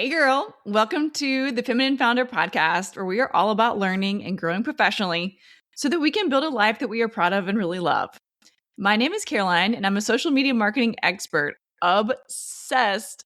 Hey girl, welcome to the Feminine Founder Podcast, where we are all about learning and growing professionally so that we can build a life that we are proud of and really love. My name is Caroline, and I'm a social media marketing expert obsessed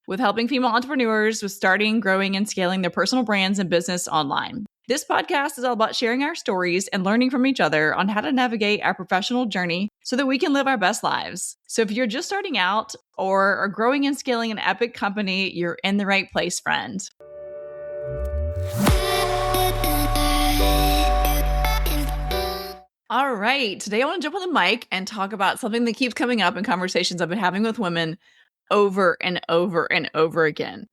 with helping female entrepreneurs with starting, growing, and scaling their personal brands and business online. This podcast is all about sharing our stories and learning from each other on how to navigate our professional journey so that we can live our best lives. So if you're just starting out or are growing and scaling an epic company, you're in the right place, friend. All right, today I want to jump on the mic and talk about something that keeps coming up in conversations I've been having with women over and over and over again.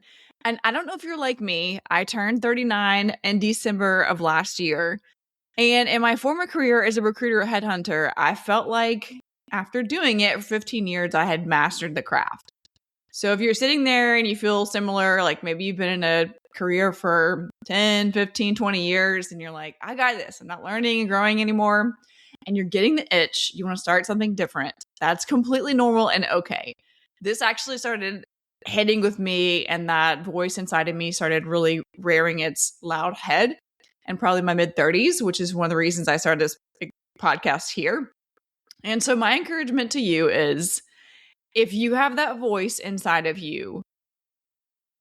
And I don't know if you're like me. I turned 39 in December of last year. And in my former career as a recruiter headhunter, I felt like after doing it for 15 years, I had mastered the craft. So if you're sitting there and you feel similar, like maybe you've been in a career for 10, 15, 20 years, and you're like, I got this. I'm not learning and growing anymore. And you're getting the itch. You want to start something different. That's completely normal and okay. This actually started hitting with me, and that voice inside of me started really rearing its loud head in probably my mid-30s, which is one of the reasons I started this podcast here. And so my encouragement to you is, if you have that voice inside of you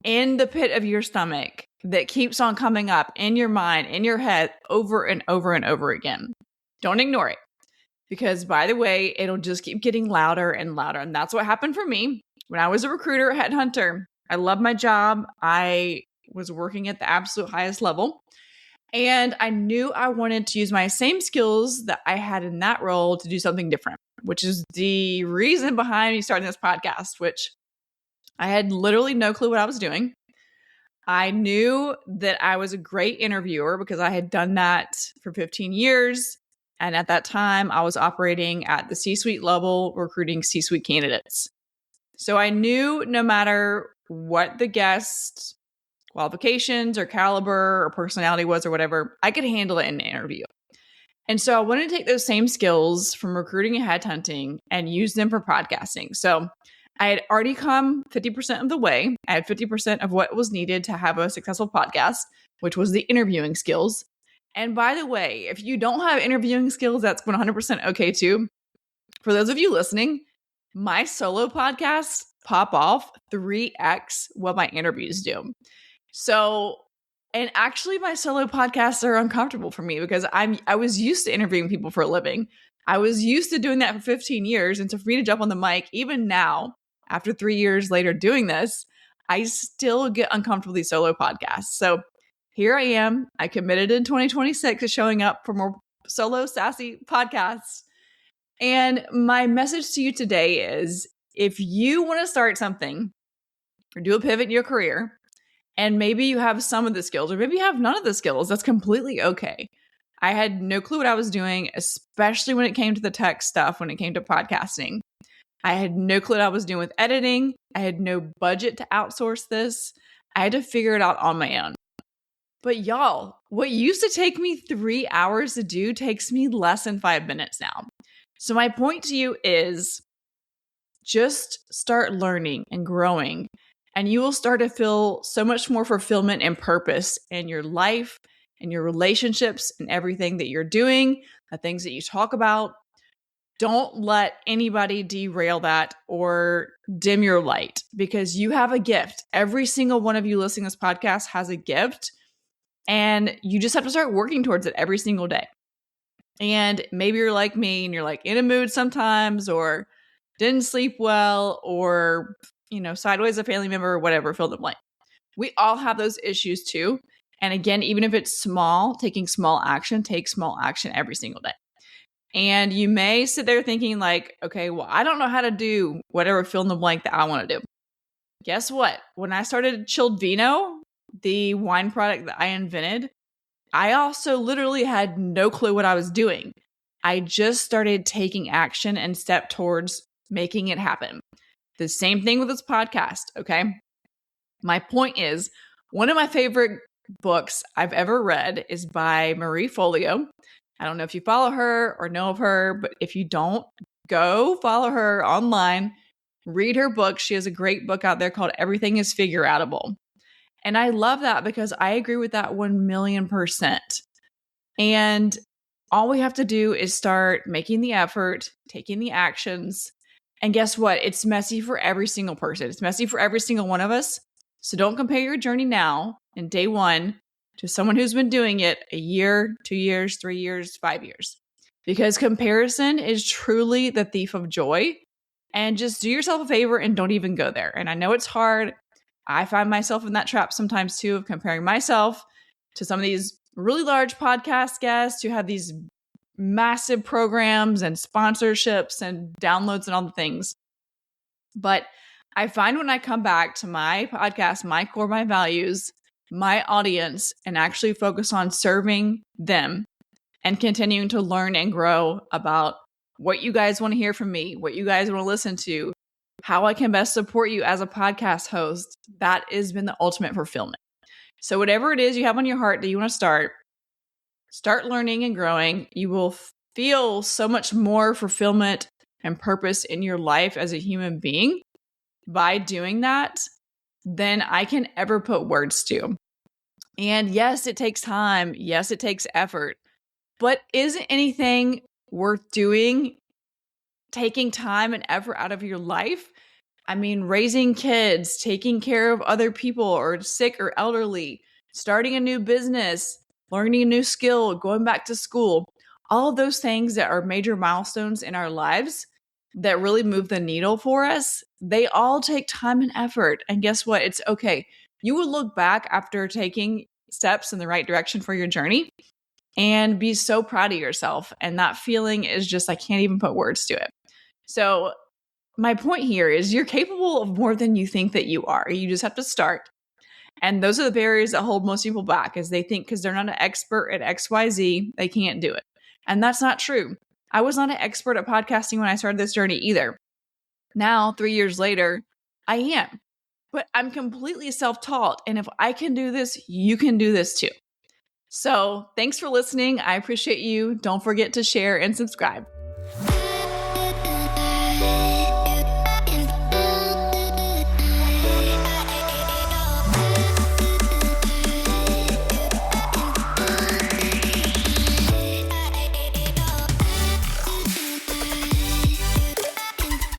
in the pit of your stomach that keeps on coming up in your mind, in your head, over and over and over again, don't ignore it. Because by the way, it'll just keep getting louder and louder. And that's what happened for me. When I was a recruiter, headhunter, I loved my job. I was working at the absolute highest level. And I knew I wanted to use my same skills that I had in that role to do something different, which is the reason behind me starting this podcast, which I had literally no clue what I was doing. I knew that I was a great interviewer because I had done that for 15 years. And at that time, I was operating at the C-suite level, recruiting C-suite candidates. So I knew no matter what the guest qualifications or caliber or personality was or whatever, I could handle it in an interview. And so I wanted to take those same skills from recruiting and headhunting and use them for podcasting. So I had already come 50% of the way. I had 50% of what was needed to have a successful podcast, which was the interviewing skills. And by the way, if you don't have interviewing skills, that's 100% okay too. For those of you listening, my solo podcasts pop off 3x what my interviews do. So, and actually my solo podcasts are uncomfortable for me because I was used to interviewing people for a living. I was used to doing that for 15 years. And so for me to jump on the mic, even now, after 3 years later doing this, I still get uncomfortable with these solo podcasts. So here I am. I committed in 2026 to showing up for more solo sassy podcasts. And my message to you today is, if you want to start something or do a pivot in your career, and maybe you have some of the skills, or maybe you have none of the skills, that's completely okay. I had no clue what I was doing, especially when it came to the tech stuff, when it came to podcasting. I had no clue what I was doing with editing. I had no budget to outsource this. I had to figure it out on my own. But y'all, what used to take me 3 hours to do takes me less than 5 minutes now. So my point to you is, just start learning and growing, and you will start to feel so much more fulfillment and purpose in your life and your relationships and everything that you're doing, the things that you talk about. Don't let anybody derail that or dim your light, because you have a gift. Every single one of you listening to this podcast has a gift, and you just have to start working towards it every single day. And maybe you're like me and you're like in a mood sometimes, or didn't sleep well, or, sideways a family member or whatever, fill the blank. We all have those issues too. And again, even if it's small, taking small action, take small action every single day. And you may sit there thinking like, okay, well, I don't know how to do whatever fill in the blank that I want to do. Guess what? When I started Chilled Vino, the wine product that I invented, I also literally had no clue what I was doing. I just started taking action and step towards making it happen. The same thing with this podcast, okay? My point is, one of my favorite books I've ever read is by Marie Folio. I don't know if you follow her or know of her, but if you don't, go follow her online, read her book. She has a great book out there called Everything is Figure Outable. And I love that because I agree with that 1,000,000%. And all we have to do is start making the effort, taking the actions. And guess what? It's messy for every single person. It's messy for every single one of us. So don't compare your journey now in day one to someone who's been doing it a year, 2 years, 3 years, 5 years. Because comparison is truly the thief of joy. And just do yourself a favor and don't even go there. And I know it's hard. I find myself in that trap sometimes too, of comparing myself to some of these really large podcast guests who have these massive programs and sponsorships and downloads and all the things. But I find when I come back to my podcast, my core, my values, my audience, and actually focus on serving them and continuing to learn and grow about what you guys want to hear from me, what you guys want to listen to, how I can best support you as a podcast host, that has been the ultimate fulfillment. So whatever it is you have on your heart that you want to start learning and growing. You will feel so much more fulfillment and purpose in your life as a human being by doing that than I can ever put words to. And yes, it takes time. Yes, it takes effort. But isn't anything worth doing taking time and effort out of your life? I mean, raising kids, taking care of other people or sick or elderly, starting a new business, learning a new skill, going back to school, all of those things that are major milestones in our lives that really move the needle for us, they all take time and effort. And guess what? It's okay. You will look back after taking steps in the right direction for your journey and be so proud of yourself. And that feeling is just, I can't even put words to it. So my point here is you're capable of more than you think that you are. You just have to start. And those are the barriers that hold most people back, is they think because they're not an expert at XYZ, they can't do it. And that's not true. I was not an expert at podcasting when I started this journey either. Now, 3 years later, I am. But I'm completely self-taught. And if I can do this, you can do this too. So thanks for listening. I appreciate you. Don't forget to share and subscribe.